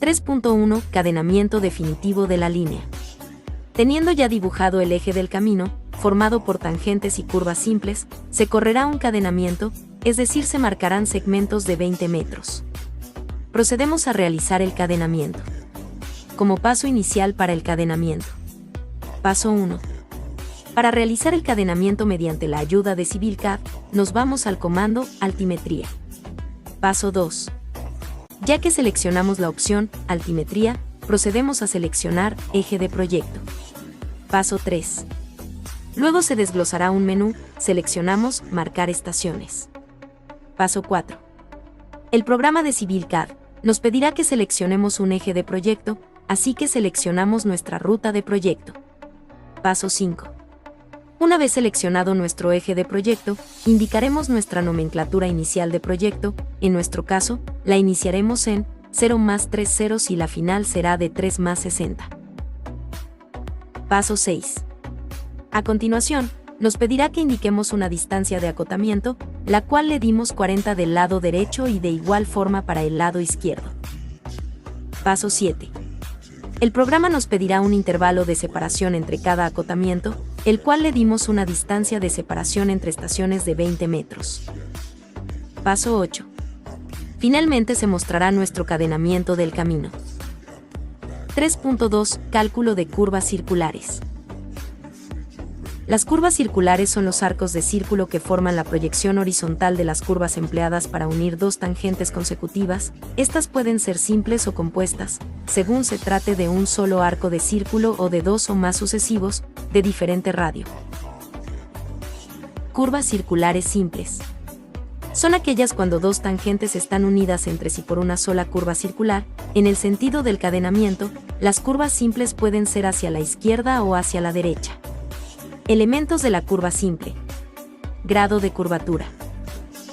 3.1 Cadenamiento definitivo de la línea. Teniendo ya dibujado el eje del camino, formado por tangentes y curvas simples, se correrá un cadenamiento, es decir, se marcarán segmentos de 20 metros. Procedemos a realizar el cadenamiento. Como paso inicial para el cadenamiento. Paso 1. Para realizar el cadenamiento mediante la ayuda de CivilCAD, nos vamos al comando Altimetría. Paso 2. Ya que seleccionamos la opción Altimetría, procedemos a seleccionar Eje de proyecto. Paso 3. Luego se desglosará un menú, seleccionamos Marcar estaciones. Paso 4. El programa de CivilCAD nos pedirá que seleccionemos un eje de proyecto, así que seleccionamos nuestra ruta de proyecto. Paso 5. Una vez seleccionado nuestro eje de proyecto, indicaremos nuestra nomenclatura inicial de proyecto, en nuestro caso, la iniciaremos en 0 más 3 ceros y la final será de 3 más 60. Paso 6. A continuación, nos pedirá que indiquemos una distancia de acotamiento, la cual le dimos 40 del lado derecho y de igual forma para el lado izquierdo. Paso 7. El programa nos pedirá un intervalo de separación entre cada acotamiento, el cual le dimos una distancia de separación entre estaciones de 20 metros. Paso 8. Finalmente se mostrará nuestro cadenamiento del camino. 3.2 Cálculo de curvas circulares. Las curvas circulares son los arcos de círculo que forman la proyección horizontal de las curvas empleadas para unir dos tangentes consecutivas. Estas pueden ser simples o compuestas, según se trate de un solo arco de círculo o de dos o más sucesivos, de diferente radio. Curvas circulares simples. Son aquellas cuando dos tangentes están unidas entre sí por una sola curva circular. En el sentido del cadenamiento, las curvas simples pueden ser hacia la izquierda o hacia la derecha. Elementos de la curva simple. Grado de curvatura.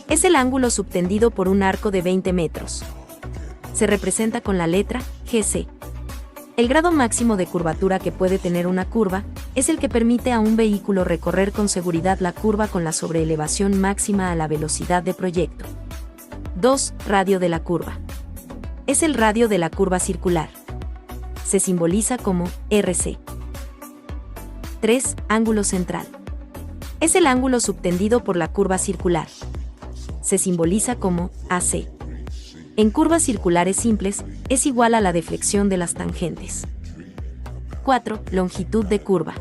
Es el ángulo subtendido por un arco de 20 metros. Se representa con la letra GC. El grado máximo de curvatura que puede tener una curva es el que permite a un vehículo recorrer con seguridad la curva con la sobreelevación máxima a la velocidad de proyecto. 2. Radio de la curva. Es el radio de la curva circular. Se simboliza como RC. 3. Ángulo central. Es el ángulo subtendido por la curva circular. Se simboliza como AC. En curvas circulares simples, es igual a la deflexión de las tangentes. 4. Longitud de curva.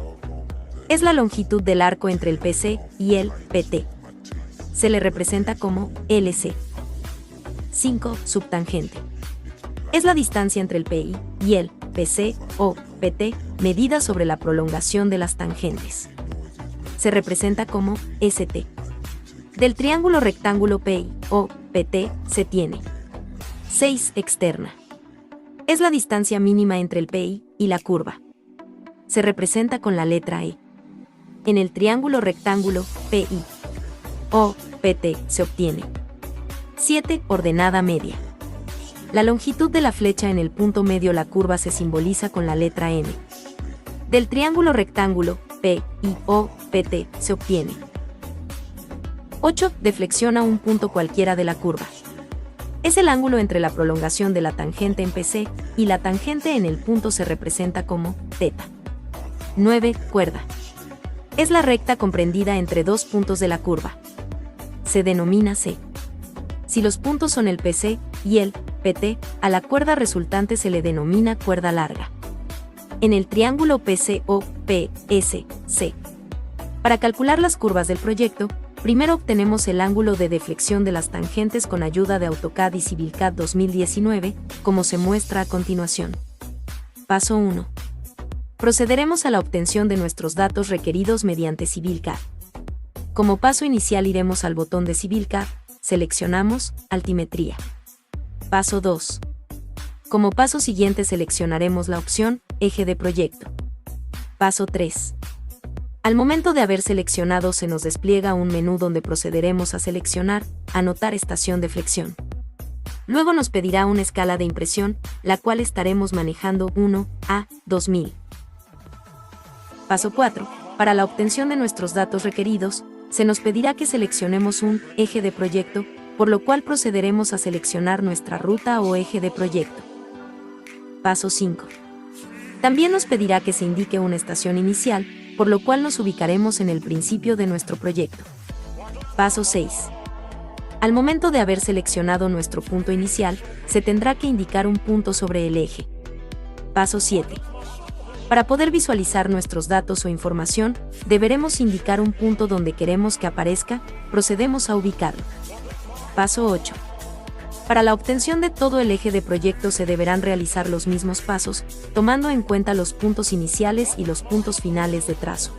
Es la longitud del arco entre el PC y el PT. Se le representa como LC. 5. Subtangente. Es la distancia entre el PI y el PC o PT, medida sobre la prolongación de las tangentes. Se representa como ST. Del triángulo rectángulo PI o PT se tiene. 6. Externa. Es la distancia mínima entre el PI y la curva. Se representa con la letra E. En el triángulo rectángulo PI o PT se obtiene. 7. Ordenada media. La longitud de la flecha en el punto medio la curva se simboliza con la letra M. Del triángulo rectángulo PI o PT se obtiene. 8. Deflexiona un punto cualquiera de la curva. Es el ángulo entre la prolongación de la tangente en PC y la tangente en el punto se representa como θ. 9. Cuerda. Es la recta comprendida entre dos puntos de la curva. Se denomina C. Si los puntos son el PC y el PT, a la cuerda resultante se le denomina cuerda larga. En el triángulo PC o PSC. Para calcular las curvas del proyecto, primero obtenemos el ángulo de deflexión de las tangentes con ayuda de AutoCAD y CivilCAD 2019, como se muestra a continuación. Paso 1. Procederemos a la obtención de nuestros datos requeridos mediante CivilCAD. Como paso inicial iremos al botón de CivilCAD, seleccionamos Altimetría. Paso 2. Como paso siguiente seleccionaremos la opción Eje de proyecto. Paso 3. Al momento de haber seleccionado se nos despliega un menú donde procederemos a seleccionar Anotar estación de flexión. Luego nos pedirá una escala de impresión, la cual estaremos manejando 1 a 2000. Paso 4. Para la obtención de nuestros datos requeridos, se nos pedirá que seleccionemos un eje de proyecto, por lo cual procederemos a seleccionar nuestra ruta o eje de proyecto. Paso 5. También nos pedirá que se indique una estación inicial, por lo cual nos ubicaremos en el principio de nuestro proyecto. Paso 6. Al momento de haber seleccionado nuestro punto inicial, se tendrá que indicar un punto sobre el eje. Paso 7. Para poder visualizar nuestros datos o información, deberemos indicar un punto donde queremos que aparezca, procedemos a ubicarlo. Paso 8. Para la obtención de todo el eje de proyecto se deberán realizar los mismos pasos, tomando en cuenta los puntos iniciales y los puntos finales de trazo.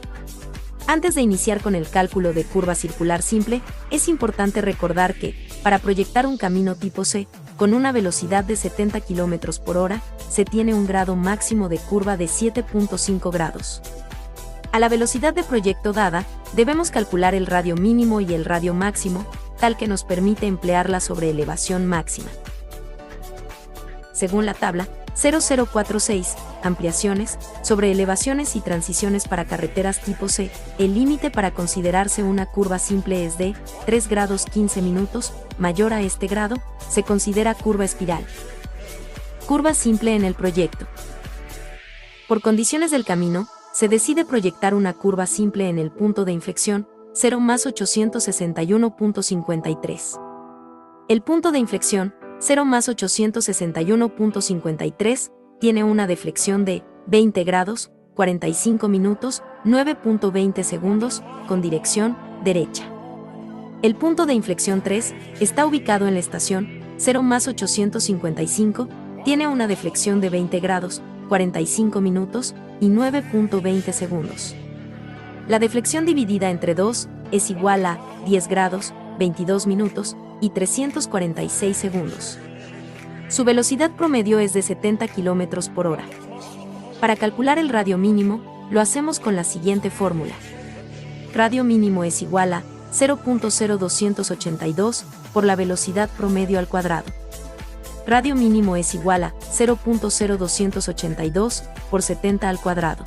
Antes de iniciar con el cálculo de curva circular simple, es importante recordar que, para proyectar un camino tipo C, con una velocidad de 70 km por hora, se tiene un grado máximo de curva de 7.5 grados. A la velocidad de proyecto dada, debemos calcular el radio mínimo y el radio máximo, tal que nos permite emplear la sobreelevación máxima. Según la tabla 0046, ampliaciones, sobreelevaciones y transiciones para carreteras tipo C, el límite para considerarse una curva simple es de 3 grados 15 minutos, mayor a este grado, se considera curva espiral. Curva simple en el proyecto. Por condiciones del camino, se decide proyectar una curva simple en el punto de inflexión 0 más 861.53. El punto de inflexión 0 más 861.53 tiene una deflexión de 20 grados, 45 minutos, 9.20 segundos, con dirección derecha. El punto de inflexión 3 está ubicado en la estación 0 más 855, tiene una deflexión de 20 grados, 45 minutos y 9.20 segundos. La deflexión dividida entre 2 es igual a 10 grados, 22 minutos y 346 segundos. Su velocidad promedio es de 70 km por hora. Para calcular el radio mínimo, lo hacemos con la siguiente fórmula. Radio mínimo es igual a 0.0282 por la velocidad promedio al cuadrado. Radio mínimo es igual a 0.0282 por 70 al cuadrado.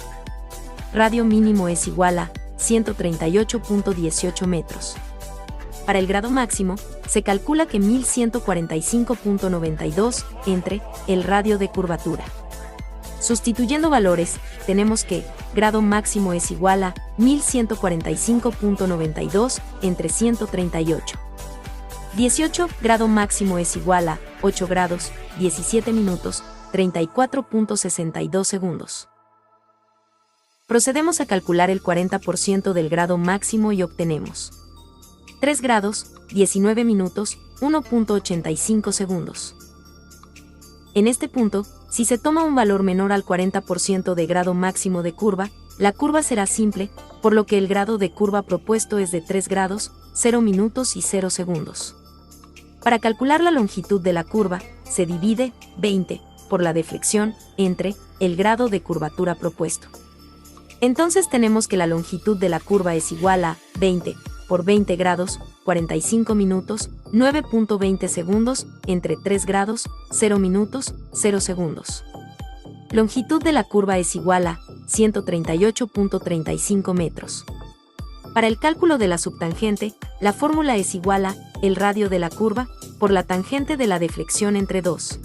Radio mínimo es igual a 138.18 metros. Para el grado máximo, se calcula que 1145.92 entre el radio de curvatura. Sustituyendo valores, tenemos que grado máximo es igual a 1145.92 entre 138. 18. Grado máximo es igual a 8 grados, 17 minutos, 34.62 segundos. Procedemos a calcular el 40% del grado máximo y obtenemos 3 grados, 19 minutos, 1.85 segundos. En este punto, si se toma un valor menor al 40% de grado máximo de curva, la curva será simple, por lo que el grado de curva propuesto es de 3 grados, 0 minutos y 0 segundos. Para calcular la longitud de la curva, se divide 20 por la deflexión entre el grado de curvatura propuesto. Entonces tenemos que la longitud de la curva es igual a 20 por 20 grados, 45 minutos, 9.20 segundos, entre 3 grados, 0 minutos, 0 segundos. Longitud de la curva es igual a 138.35 metros. Para el cálculo de la subtangente, la fórmula es igual a el radio de la curva por la tangente de la deflexión entre 2.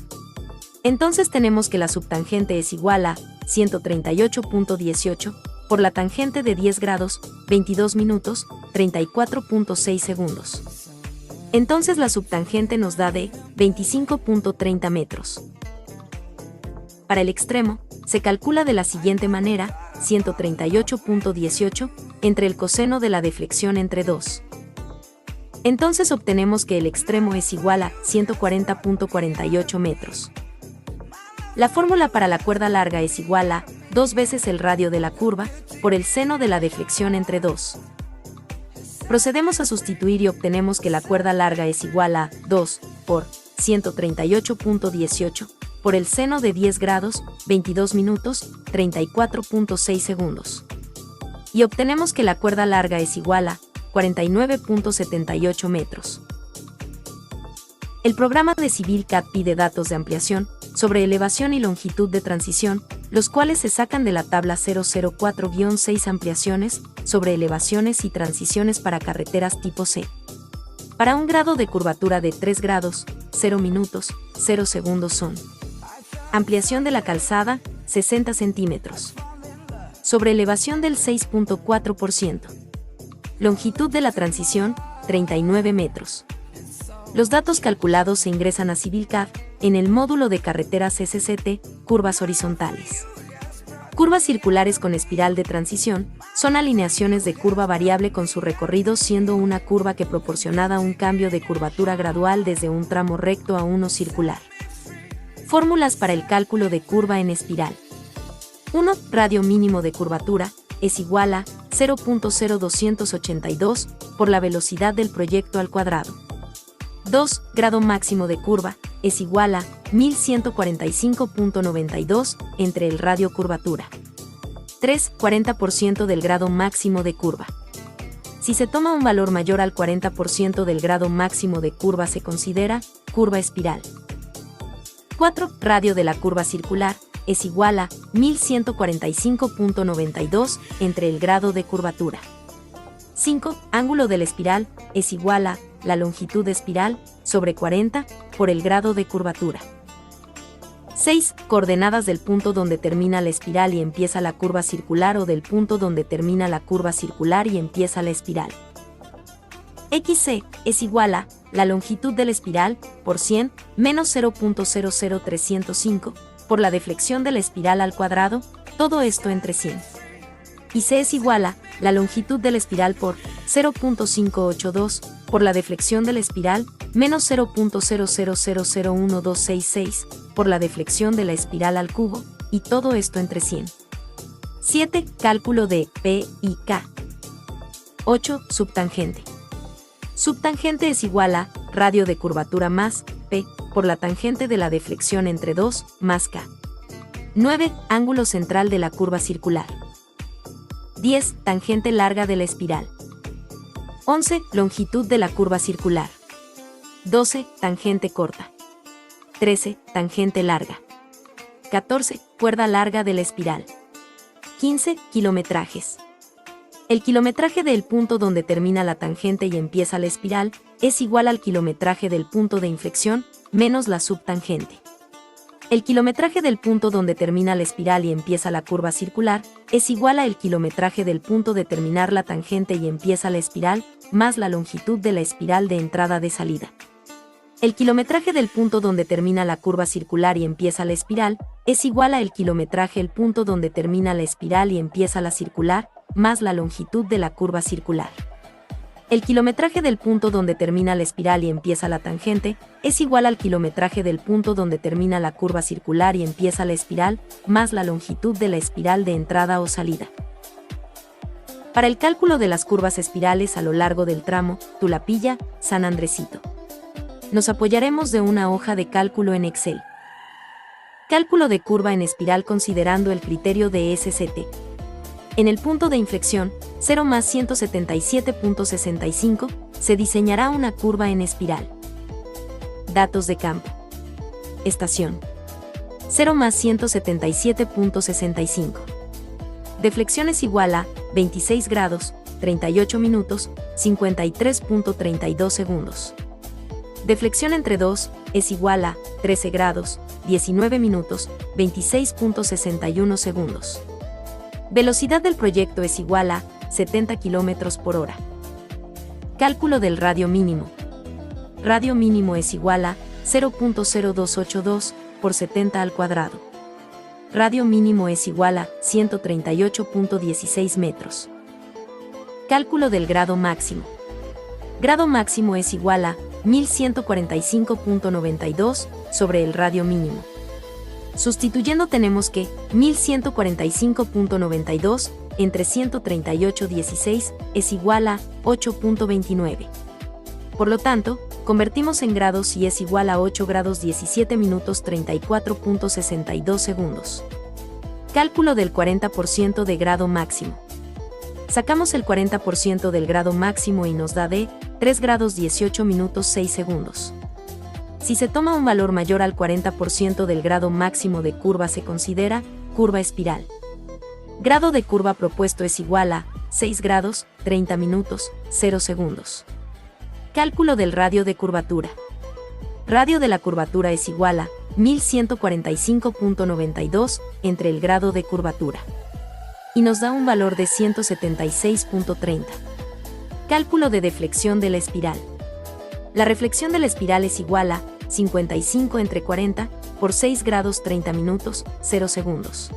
Entonces tenemos que la subtangente es igual a 138.18 por la tangente de 10 grados, 22 minutos, 34.6 segundos. Entonces la subtangente nos da de 25.30 metros. Para el extremo, se calcula de la siguiente manera, 138.18 entre el coseno de la deflexión entre 2. Entonces obtenemos que el extremo es igual a 140.48 metros. La fórmula para la cuerda larga es igual a 2 veces el radio de la curva por el seno de la deflexión entre 2. Procedemos a sustituir y obtenemos que la cuerda larga es igual a 2 por 138.18 por el seno de 10 grados, 22 minutos, 34.6 segundos. Y obtenemos que la cuerda larga es igual a 49.78 metros. El programa de CivilCAD pide datos de ampliación, sobre elevación y longitud de transición, los cuales se sacan de la tabla 004-6 ampliaciones, sobre elevaciones y transiciones para carreteras tipo C. Para un grado de curvatura de 3 grados, 0 minutos, 0 segundos son Ampliación de la calzada, 60 centímetros. Sobreelevación del 6.4%. Longitud de la transición, 39 metros. Los datos calculados se ingresan a Civilcad en el módulo de carreteras SCT, curvas horizontales. Curvas circulares con espiral de transición son alineaciones de curva variable con su recorrido siendo una curva que proporcionada un cambio de curvatura gradual desde un tramo recto a uno circular. Fórmulas para el cálculo de curva en espiral. 1. Radio mínimo de curvatura es igual a 0.0282 por la velocidad del proyecto al cuadrado. 2. Grado máximo de curva es igual a 1145.92 entre el radio curvatura. 3. 40% del grado máximo de curva. Si se toma un valor mayor al 40% del grado máximo de curva se considera curva espiral. 4. Radio de la curva circular es igual a 1145.92 entre el grado de curvatura. 5. Ángulo de la espiral es igual a la longitud de espiral sobre 40 por el grado de curvatura. 6. Coordenadas del punto donde termina la espiral y empieza la curva circular o del punto donde termina la curva circular y empieza la espiral. XC es igual a la longitud de la espiral por 100 menos 0.00305 por la deflexión de la espiral al cuadrado, todo esto entre 100. Y C es igual a la longitud de la espiral por 0.582 por la deflexión de la espiral menos 0.00001266 por la deflexión de la espiral al cubo, y todo esto entre 100. 7. Cálculo de P y K. 8. Subtangente. Subtangente es igual a radio de curvatura más P por la tangente de la deflexión entre 2 más K. 9. Ángulo central de la curva circular. 10. Tangente larga de la espiral. 11. Longitud de la curva circular. 12. Tangente corta. 13. Tangente larga. 14. Cuerda larga de la espiral. 15. Kilometrajes. El kilometraje del punto donde termina la tangente y empieza la espiral es igual al kilometraje del punto de inflexión menos la subtangente. El kilometraje del punto donde termina la espiral y empieza la curva circular es igual al kilometraje del punto de terminar la tangente y empieza la espiral más la longitud de la espiral de entrada de salida. El kilometraje del punto donde termina la curva circular y empieza la espiral es igual al kilometraje del punto donde termina la espiral y empieza la circular más la longitud de la curva circular. El kilometraje del punto donde termina la espiral y empieza la tangente es igual al kilometraje del punto donde termina la curva circular y empieza la espiral más la longitud de la espiral de entrada o salida. Para el cálculo de las curvas espirales a lo largo del tramo Tulapilla-San Andresito, nos apoyaremos de una hoja de cálculo en Excel. Cálculo de curva en espiral considerando el criterio de SCT. En el punto de inflexión, 0 más 177.65, se diseñará una curva en espiral. Datos de campo. Estación. 0 más 177.65. Deflexión es igual a 26 grados, 38 minutos, 53.32 segundos. Deflexión entre 2 es igual a 13 grados, 19 minutos, 26.61 segundos. Velocidad del proyecto es igual a 70 km por hora. Cálculo del radio mínimo. Radio mínimo es igual a 0.0282 por 70 al cuadrado. Radio mínimo es igual a 138.16 metros. Cálculo del grado máximo. Grado máximo es igual a 1145.92 sobre el radio mínimo. Sustituyendo tenemos que 1145.92 entre 138.16 es igual a 8.29. Por lo tanto, convertimos en grados y es igual a 8 grados 17 minutos 34.62 segundos. Cálculo del 40% de grado máximo. Sacamos el 40% del grado máximo y nos da de 3 grados 18 minutos 6 segundos. Si se toma un valor mayor al 40% del grado máximo de curva se considera curva espiral. Grado de curva propuesto es igual a 6 grados, 30 minutos, 0 segundos. Cálculo del radio de curvatura. Radio de la curvatura es igual a 1145.92 entre el grado de curvatura. Y nos da un valor de 176.30. Cálculo de deflexión de la espiral. La reflexión de la espiral es igual a 55 entre 40 por 6 grados 30 minutos, 0 segundos.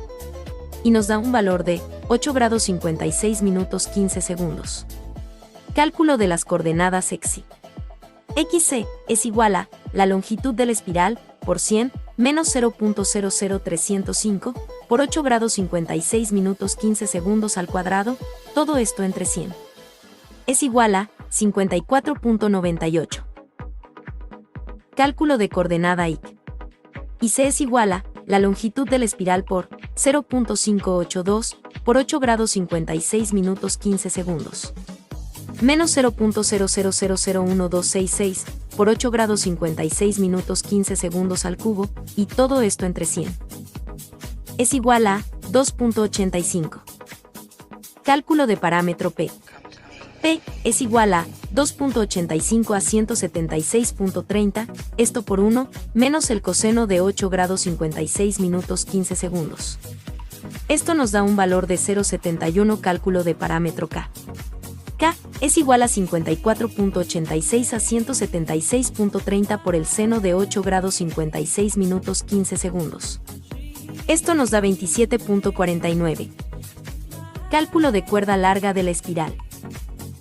Y nos da un valor de 8 grados 56 minutos 15 segundos. Cálculo de las coordenadas XY. XC es igual a la longitud de la espiral por 100 menos 0.00305 por 8 grados 56 minutos 15 segundos al cuadrado, todo esto entre 100. Es igual a 54.98. Cálculo de coordenada IC. IC es igual a la longitud de la espiral por 0.582 por 8 grados 56 minutos 15 segundos. Menos 0.00001266 por 8 grados 56 minutos 15 segundos al cubo, y todo esto entre 100. Es igual a 2.85. Cálculo de parámetro P. P es igual a 2.85 a 176.30, esto por 1, menos el coseno de 8 grados 56 minutos 15 segundos. Esto nos da un valor de 0.71. Cálculo de parámetro K. K es igual a 54.86 a 176.30 por el seno de 8 grados 56 minutos 15 segundos. Esto nos da 27.49. Cálculo de cuerda larga de la espiral.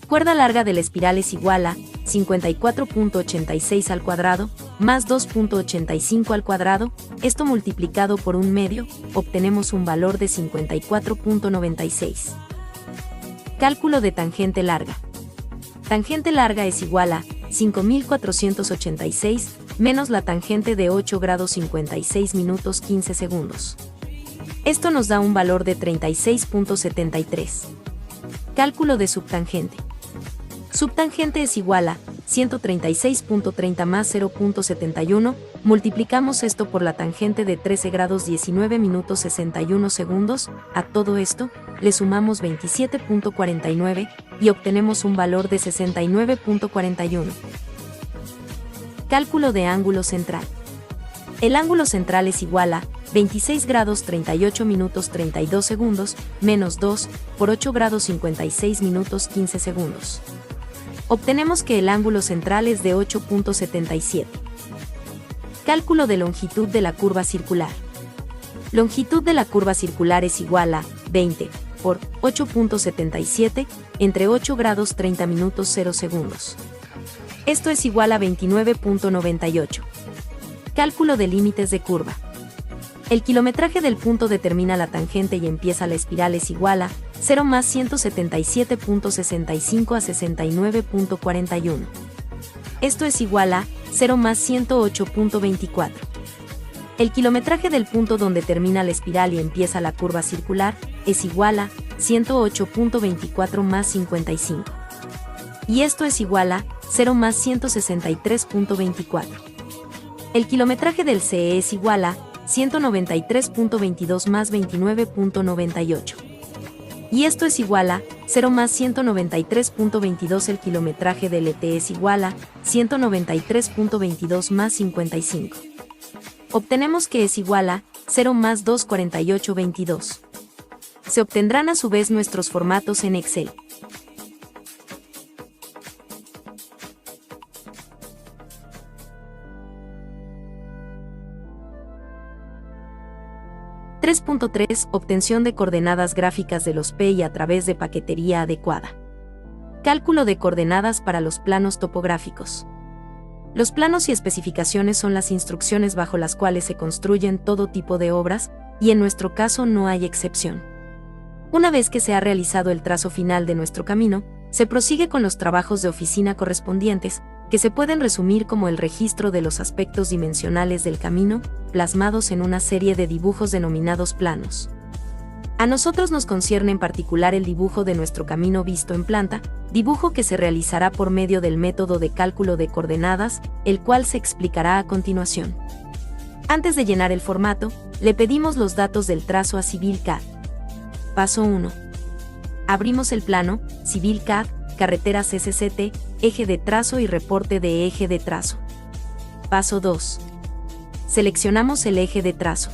Cuerda larga de la espiral es igual a 54.86 al cuadrado más 2.85 al cuadrado, esto multiplicado por un medio, obtenemos un valor de 54.96. Cálculo de tangente larga. Tangente larga es igual a 5486 menos la tangente de 8 grados 56 minutos 15 segundos. Esto nos da un valor de 36.73. Cálculo de subtangente. Subtangente es igual a 136.30 más 0.71, multiplicamos esto por la tangente de 13 grados 19 minutos 61 segundos, a todo esto, le sumamos 27.49 y obtenemos un valor de 69.41. Cálculo de ángulo central. El ángulo central es igual a 26 grados 38 minutos 32 segundos, menos 2, por 8 grados 56 minutos 15 segundos. Obtenemos que el ángulo central es de 8.77. Cálculo de longitud de la curva circular. Longitud de la curva circular es igual a 20 por 8.77 entre 8 grados 30 minutos 0 segundos. Esto es igual a 29.98. Cálculo de límites de curva. El kilometraje del punto determina la tangente y empieza la espiral es igual a 0 más 177.65 a 69.41. Esto es igual a 0 más 108.24. El kilometraje del punto donde termina la espiral y empieza la curva circular es igual a 108.24 más 55. Y esto es igual a 0 más 163.24. El kilometraje del CE es igual a 193.22 más 29.98. Y esto es igual a 0 más 193.22. El kilometraje del ET es igual a 193.22 más 55. Obtenemos que es igual a 0 más 248.22. Se obtendrán a su vez nuestros formatos en Excel. Obtención de coordenadas gráficas de los P y a través de paquetería adecuada. Cálculo de coordenadas para los planos topográficos. Los planos y especificaciones son las instrucciones bajo las cuales se construyen todo tipo de obras, y en nuestro caso no hay excepción. Una vez que se ha realizado el trazo final de nuestro camino, se prosigue con los trabajos de oficina correspondientes, que se pueden resumir como el registro de los aspectos dimensionales del camino, plasmados en una serie de dibujos denominados planos. A nosotros nos concierne en particular el dibujo de nuestro camino visto en planta, dibujo que se realizará por medio del método de cálculo de coordenadas, el cual se explicará a continuación. Antes de llenar el formato, le pedimos los datos del trazo a CivilCAD. Paso 1. Abrimos el plano, CivilCAD, carreteras SCT, eje de trazo y reporte de eje de trazo. Paso 2. Seleccionamos el eje de trazo.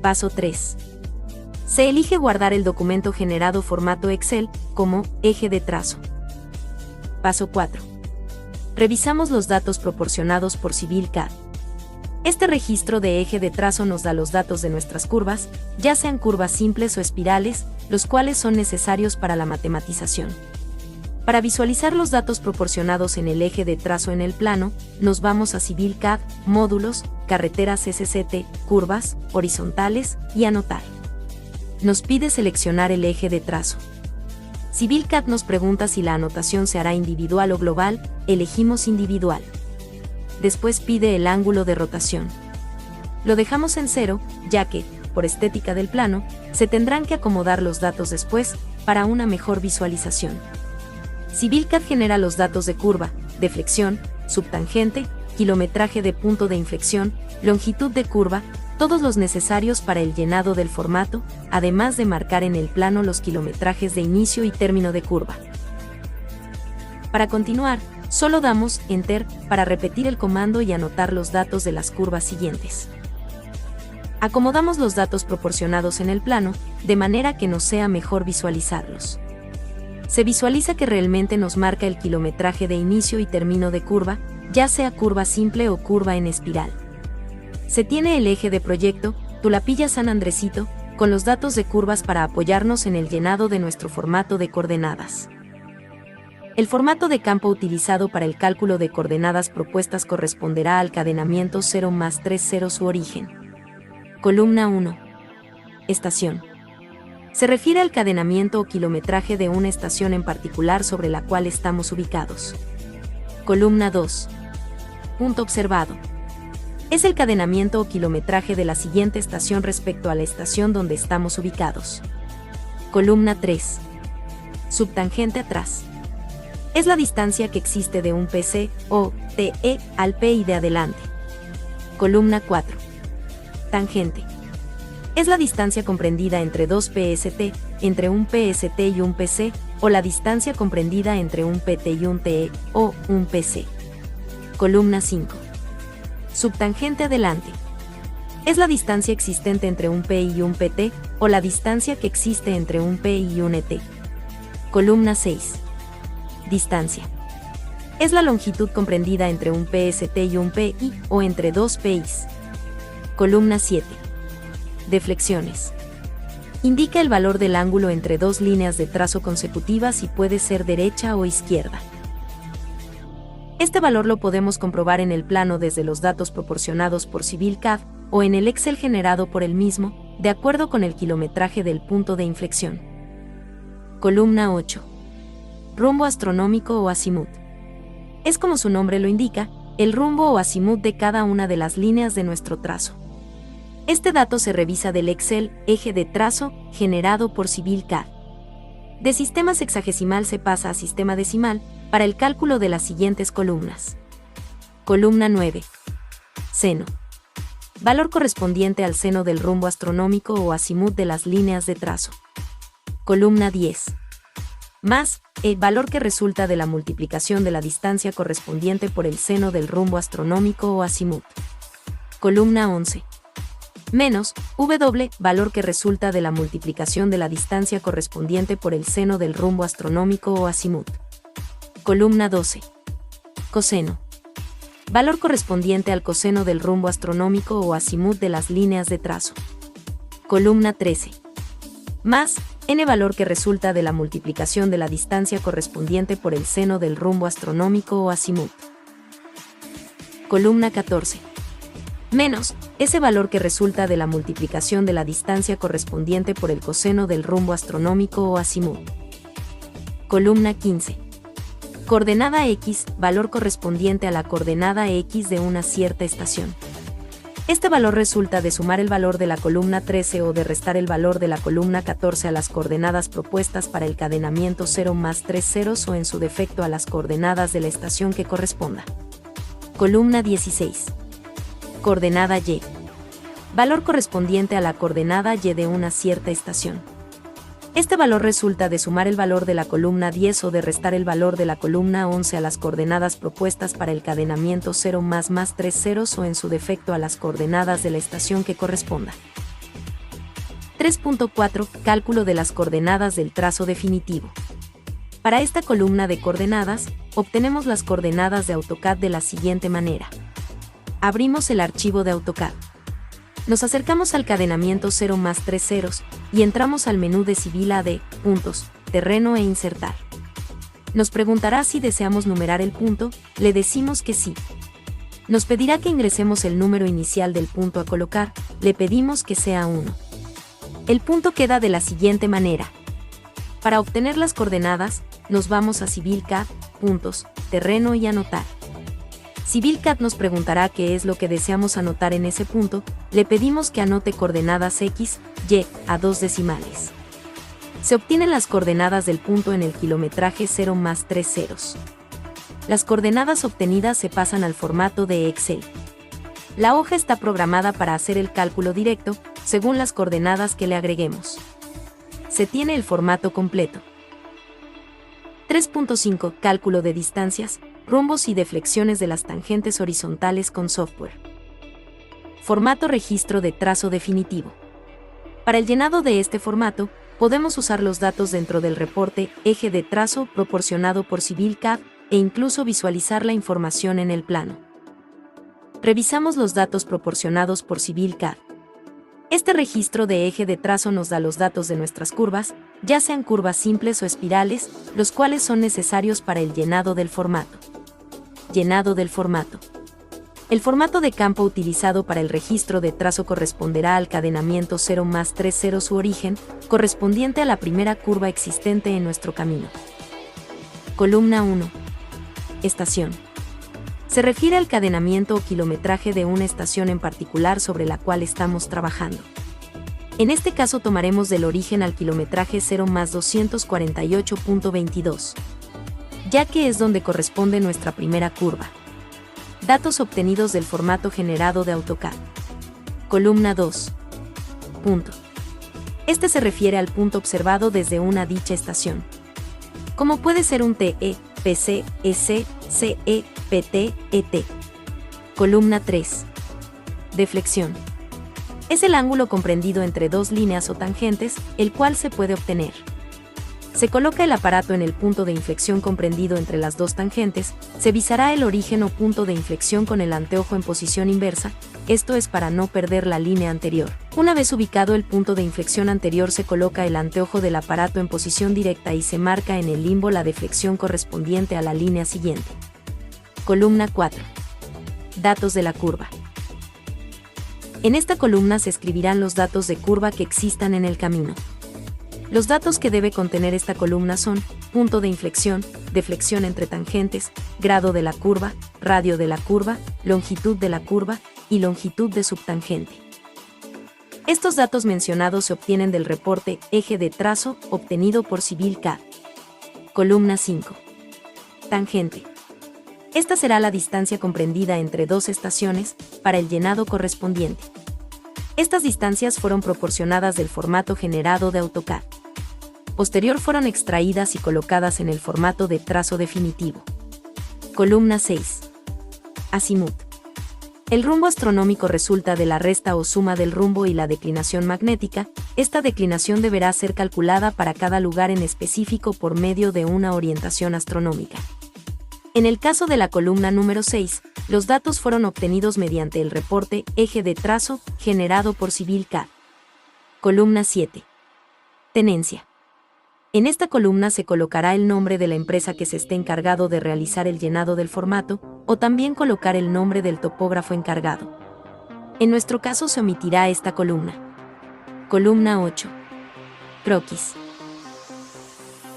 Paso 3. Se elige guardar el documento generado formato Excel como eje de trazo. Paso 4. Revisamos los datos proporcionados por CivilCAD. Este registro de eje de trazo nos da los datos de nuestras curvas, ya sean curvas simples o espirales, los cuales son necesarios para la matematización. Para visualizar los datos proporcionados en el eje de trazo en el plano, nos vamos a CivilCAD, Módulos, Carreteras SCT, Curvas, Horizontales y Anotar. Nos pide seleccionar el eje de trazo. CivilCAD nos pregunta si la anotación se hará individual o global, elegimos individual. Después pide el ángulo de rotación. Lo dejamos en 0, ya que, por estética del plano, se tendrán que acomodar los datos después, para una mejor visualización. CivilCAD genera los datos de curva, deflexión, subtangente, kilometraje de punto de inflexión, longitud de curva, todos los necesarios para el llenado del formato, además de marcar en el plano los kilometrajes de inicio y término de curva. Para continuar, solo damos Enter para repetir el comando y anotar los datos de las curvas siguientes. Acomodamos los datos proporcionados en el plano, de manera que nos sea mejor visualizarlos. Se visualiza que realmente nos marca el kilometraje de inicio y término de curva, ya sea curva simple o curva en espiral. Se tiene el eje de proyecto, Tulapilla San Andresito, con los datos de curvas para apoyarnos en el llenado de nuestro formato de coordenadas. El formato de campo utilizado para el cálculo de coordenadas propuestas corresponderá al cadenamiento 0 más 3 0 su origen. Columna 1. Estación. Se refiere al cadenamiento o kilometraje de una estación en particular sobre la cual estamos ubicados. Columna 2. Punto observado. Es el cadenamiento o kilometraje de la siguiente estación respecto a la estación donde estamos ubicados. Columna 3. Subtangente atrás. Es la distancia que existe de un PC o TE al PI de adelante. Columna 4. Tangente. Es la distancia comprendida entre dos PST, entre un PST y un PC, o la distancia comprendida entre un PT y un TE, o un PC. Columna 5. Subtangente adelante. Es la distancia existente entre un PI y un PT, o la distancia que existe entre un PI y un ET. Columna 6. Distancia. Es la longitud comprendida entre un PST y un PI, o entre dos PIs. Columna 7. Deflexiones. Indica el valor del ángulo entre dos líneas de trazo consecutivas y puede ser derecha o izquierda. Este valor lo podemos comprobar en el plano desde los datos proporcionados por CivilCAD o en el Excel generado por el mismo, de acuerdo con el kilometraje del punto de inflexión. Columna 8. Rumbo astronómico o azimut. Es como su nombre lo indica, el rumbo o azimut de cada una de las líneas de nuestro trazo. Este dato se revisa del Excel, eje de trazo, generado por CivilCAD. De sistema sexagesimal se pasa a sistema decimal, para el cálculo de las siguientes columnas. Columna 9. Seno. Valor correspondiente al seno del rumbo astronómico o azimut de las líneas de trazo. Columna 10. Más, el valor que resulta de la multiplicación de la distancia correspondiente por el seno del rumbo astronómico o azimut. Columna 11. Menos, W, valor que resulta de la multiplicación de la distancia correspondiente por el seno del rumbo astronómico o azimut. Columna 12. Coseno. Valor correspondiente al coseno del rumbo astronómico o azimut de las líneas de trazo. Columna 13. Más, N valor que resulta de la multiplicación de la distancia correspondiente por el seno del rumbo astronómico o azimut. Columna 14. Menos, ese valor que resulta de la multiplicación de la distancia correspondiente por el coseno del rumbo astronómico o azimut. Columna 15. Coordenada X, valor correspondiente a la coordenada X de una cierta estación. Este valor resulta de sumar el valor de la columna 13 o de restar el valor de la columna 14 a las coordenadas propuestas para el cadenamiento 0 más 3 ceros o en su defecto a las coordenadas de la estación que corresponda. Columna 16. Coordenada Y. Valor correspondiente a la coordenada Y de una cierta estación. Este valor resulta de sumar el valor de la columna 10 o de restar el valor de la columna 11 a las coordenadas propuestas para el cadenamiento 0 más 3 ceros o en su defecto a las coordenadas de la estación que corresponda. 3.4. Cálculo de las coordenadas del trazo definitivo. Para esta columna de coordenadas, obtenemos las coordenadas de AutoCAD de la siguiente manera. Abrimos el archivo de AutoCAD. Nos acercamos al cadenamiento 0 más 3 ceros y entramos al menú de Civil AD, puntos, terreno e insertar. Nos preguntará si deseamos numerar el punto, le decimos que sí. Nos pedirá que ingresemos el número inicial del punto a colocar, le pedimos que sea 1. El punto queda de la siguiente manera. Para obtener las coordenadas, nos vamos a Civil CAD, puntos, terreno y anotar. Civil CAD nos preguntará qué es lo que deseamos anotar en ese punto, le pedimos que anote coordenadas X, Y, a 2 decimales. Se obtienen las coordenadas del punto en el kilometraje 0 más 3 ceros. Las coordenadas obtenidas se pasan al formato de Excel. La hoja está programada para hacer el cálculo directo, según las coordenadas que le agreguemos. Se tiene el formato completo. 3.5. Cálculo de distancias, rumbos y deflexiones de las tangentes horizontales con software. Formato registro de trazo definitivo. Para el llenado de este formato, podemos usar los datos dentro del reporte eje de trazo proporcionado por Civil CAD e incluso visualizar la información en el plano. Revisamos los datos proporcionados por Civil CAD. Este registro de eje de trazo nos da los datos de nuestras curvas, ya sean curvas simples o espirales, los cuales son necesarios para el llenado del formato. Llenado del formato. El formato de campo utilizado para el registro de trazo corresponderá al cadenamiento 0 más 3 ceros su origen, correspondiente a la primera curva existente en nuestro camino. Columna 1. Estación. Se refiere al cadenamiento o kilometraje de una estación en particular sobre la cual estamos trabajando. En este caso tomaremos del origen al kilometraje 0 más 248.22, ya que es donde corresponde nuestra primera curva. Datos obtenidos del formato generado de AutoCAD. Columna 2. Punto. Este se refiere al punto observado desde una dicha estación, como puede ser un TE, PC, EC, CE, PT, ET. Columna 3. Deflexión. Es el ángulo comprendido entre dos líneas o tangentes, el cual se puede obtener. Se coloca el aparato en el punto de inflexión comprendido entre las dos tangentes, se visará el origen o punto de inflexión con el anteojo en posición inversa, esto es para no perder la línea anterior. Una vez ubicado el punto de inflexión anterior se coloca el anteojo del aparato en posición directa y se marca en el limbo la deflexión correspondiente a la línea siguiente. Columna 4. Datos de la curva. En esta columna se escribirán los datos de curva que existan en el camino. Los datos que debe contener esta columna son punto de inflexión, deflexión entre tangentes, grado de la curva, radio de la curva, longitud de la curva y longitud de subtangente. Estos datos mencionados se obtienen del reporte eje de trazo obtenido por Civil CAD. Columna 5. Tangente. Esta será la distancia comprendida entre dos estaciones para el llenado correspondiente. Estas distancias fueron proporcionadas del formato generado de AutoCAD. Posterior fueron extraídas y colocadas en el formato de trazo definitivo. Columna 6. Azimut. El rumbo astronómico resulta de la resta o suma del rumbo y la declinación magnética. Esta declinación deberá ser calculada para cada lugar en específico por medio de una orientación astronómica. En el caso de la columna número 6, los datos fueron obtenidos mediante el reporte eje de trazo generado por Civil CAD. Columna 7. Tenencia. En esta columna se colocará el nombre de la empresa que se esté encargado de realizar el llenado del formato, o también colocar el nombre del topógrafo encargado. En nuestro caso se omitirá esta columna. Columna 8. Croquis.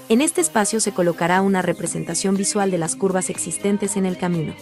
En este espacio se colocará una representación visual de las curvas existentes en el camino.